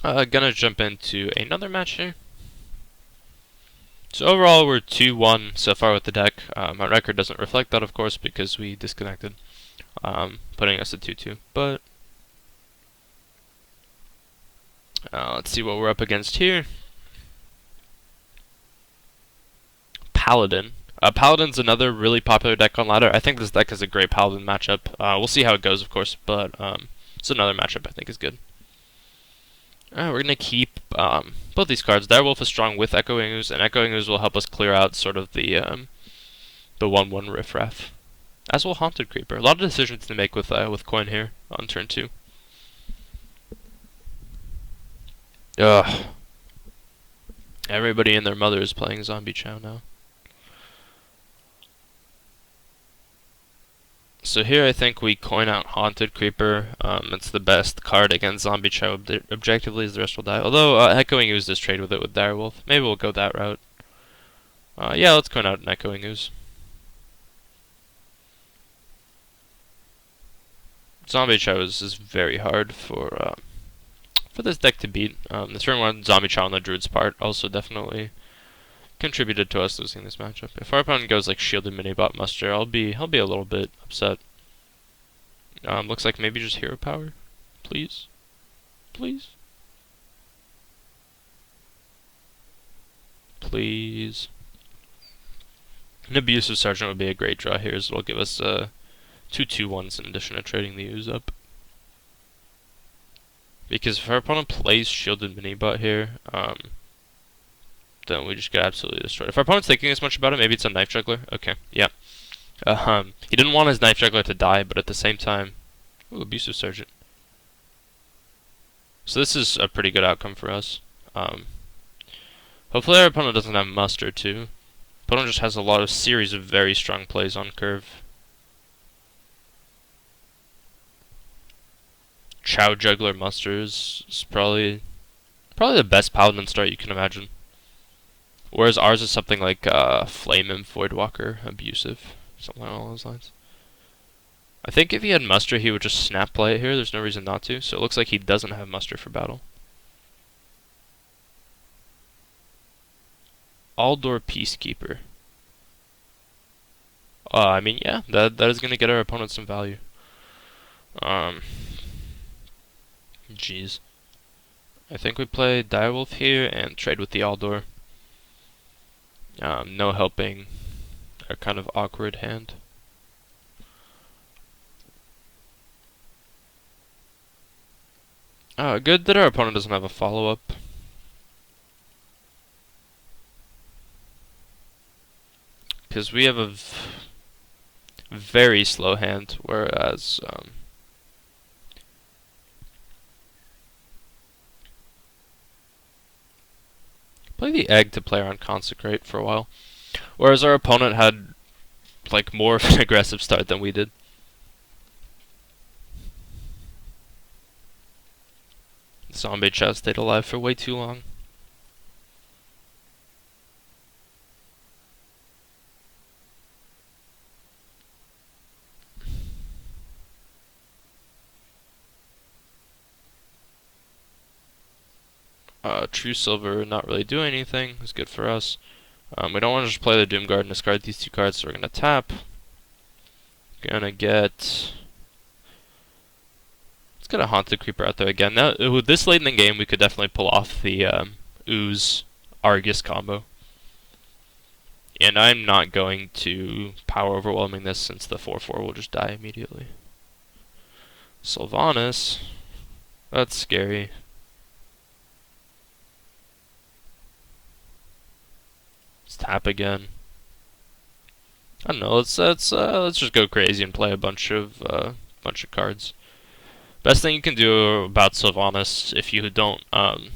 Gonna jump into another match here. So overall, we're 2-1 so far with the deck. My record doesn't reflect that, of course, because we disconnected, putting us at 2-2. But let's see what we're up against here. Paladin. Paladin's another really popular deck on ladder. I think this deck is a great Paladin matchup. We'll see how it goes, of course, but it's another matchup I think is good. We're going to keep both these cards. Direwolf is strong with Echoing Ooze, and Echoing Ooze will help us clear out sort of the 1-1 riffraff. As will Haunted Creeper. A lot of decisions to make with coin here on turn 2. Ugh. Everybody and their mother is playing Zombie Chow now. So here I think we coin out Haunted Creeper. It's the best card against Zombie Chow objectively, as the rest will die. Although Echoing Ooze does trade with it with Direwolf. Maybe we'll go that route. Yeah, let's coin out an Echoing Ooze. Zombie Chow is very hard for this deck to beat. The turn 1 Zombie Chow on the Druid's part also definitely contributed to us losing this matchup. If our opponent goes like Shielded Minibot Muster, I'll be a little bit upset. Looks like maybe just Hero Power. Please. Please. Please. An Abusive Sergeant would be a great draw here, as it'll give us 2/2/1s in addition to trading the Ooze up. Because if our opponent plays Shielded Minibot here, then we just get absolutely destroyed. If our opponent's thinking as much about it, maybe it's a Knife Juggler. Okay, yeah. He didn't want his Knife Juggler to die, but at the same time... Ooh, Abusive Sergeant. So this is a pretty good outcome for us. Hopefully our opponent doesn't have Muster, too. Opponent just has a lot of series of very strong plays on curve. Chow Juggler Muster is probably the best Paladin start you can imagine. Whereas ours is something like Flame and Voidwalker Abusive, something along those lines. I think if he had Muster, he would just snap play it here. There's no reason not to. So it looks like he doesn't have Muster for battle. Aldor Peacekeeper. I mean, yeah, that is going to get our opponent some value. Jeez. I think we play Direwolf here and trade with the Aldor. No helping a kind of awkward hand. Good that our opponent doesn't have a follow-up. Because we have a very slow hand, whereas play the Egg to play around Consecrate for a while. Whereas our opponent had like more of an aggressive start than we did. Zombie Chow stayed alive for way too long. True Silver not really doing anything. It's good for us. We don't want to just play the Doom Guard and discard these 2 cards, so we're gonna tap. Gonna get... Let's get a Haunted Creeper out there again. Now, with this late in the game, we could definitely pull off the Ooze Argus combo. And I'm not going to Power Overwhelming this, since the 4/4 will just die immediately. Sylvanas. That's scary. Let's tap again. I don't know. Let's just go crazy and play a bunch of cards. Best thing you can do about Sylvanas, if you don't have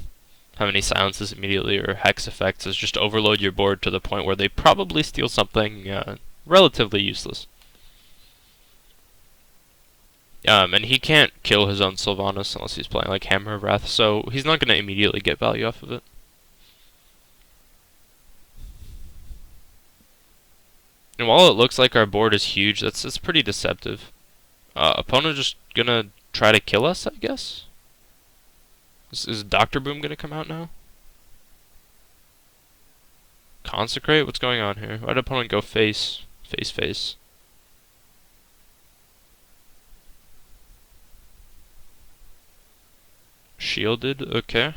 any silences immediately or hex effects, is just overload your board to the point where they probably steal something relatively useless. And he can't kill his own Sylvanas unless he's playing like Hammer of Wrath, so he's not going to immediately get value off of it. And while it looks like our board is huge, that's pretty deceptive. Opponent just gonna try to kill us, I guess? Is Dr. Boom gonna come out now? Consecrate? What's going on here? Why'd opponent go face? Face. Shielded? Okay.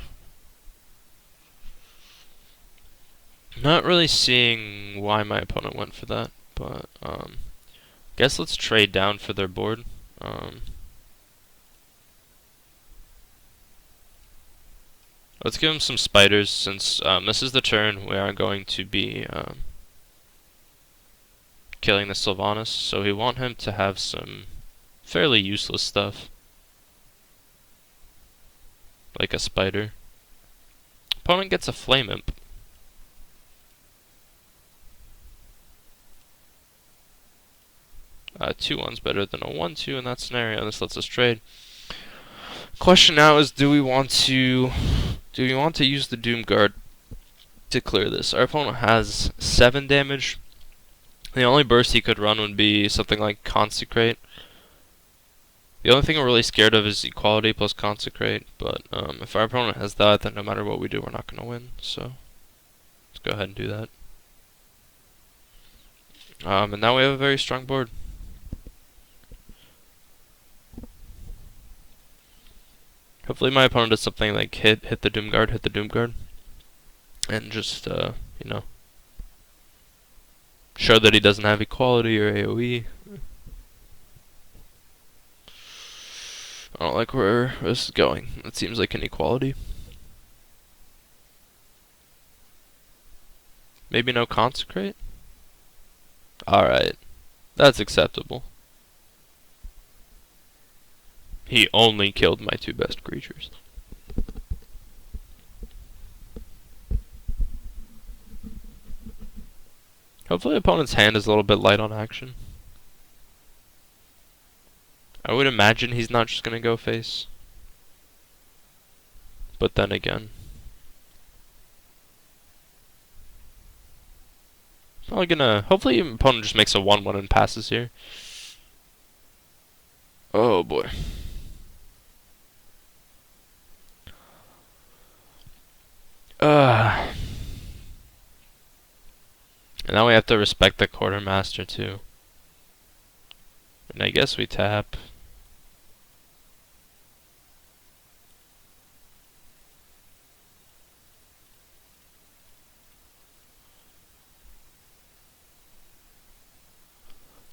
Not really seeing why my opponent went for that, but guess let's trade down for their board. Let's give him some spiders since this is the turn we are going to be killing the Sylvanas, so we want him to have some fairly useless stuff. Like a spider. Opponent gets a Flame Imp. Two one's better than a 1-2 in that scenario. This lets us trade. Question now is, do we want to use the Doom Guard to clear this? Our opponent has 7 damage. The only burst he could run would be something like Consecrate. The only thing we're really scared of is Equality plus Consecrate, but if our opponent has that, then no matter what we do, we're not going to win. So let's go ahead and do that. And now we have a very strong board. Hopefully my opponent does something like hit the Doom Guard, and just, you know, show that he doesn't have Equality or AoE. I don't like where this is going. It seems like an Equality. Maybe no Consecrate? Alright. That's acceptable. He only killed my 2 best creatures. Hopefully opponent's hand is a little bit light on action. I would imagine he's not just gonna go face. But then again. Probably gonna... Hopefully opponent just makes a 1-1 and passes here. Oh boy. And now we have to respect the Quartermaster too. And I guess we tap.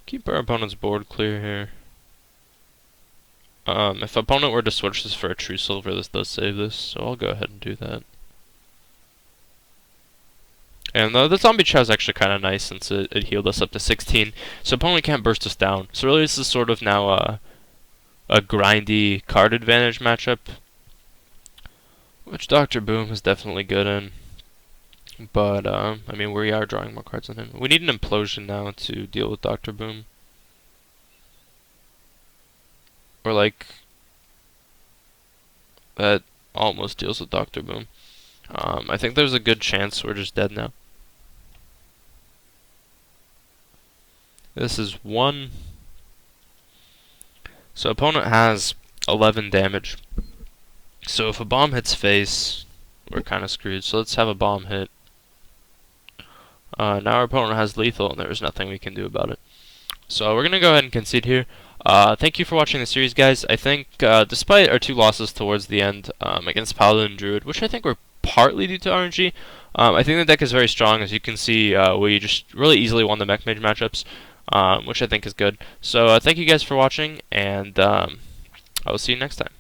Keep our opponent's board clear here. If opponent were to switch this for a True Silver, this does save this, so I'll go ahead and do that. And the Zombie Chow is actually kind of nice since it healed us up to 16, so opponent can't burst us down. So really this is sort of now a grindy card advantage matchup, which Dr. Boom is definitely good in. But, I mean, we are drawing more cards than him. We need an Implosion now to deal with Dr. Boom. Or like, that almost deals with Dr. Boom. I think there's a good chance we're just dead now. This is 1. So opponent has 11 damage. So if a bomb hits face, we're kind of screwed. So let's have a bomb hit. Now our opponent has lethal, and there's nothing we can do about it. So we're going to go ahead and concede here. Thank you for watching the series, guys. I think, despite our 2 losses towards the end against Paladin and Druid, which I think were partly due to RNG, I think the deck is very strong. As you can see, we just really easily won the Mech Mage matchups, which I think is good. So thank you guys for watching, and I will see you next time.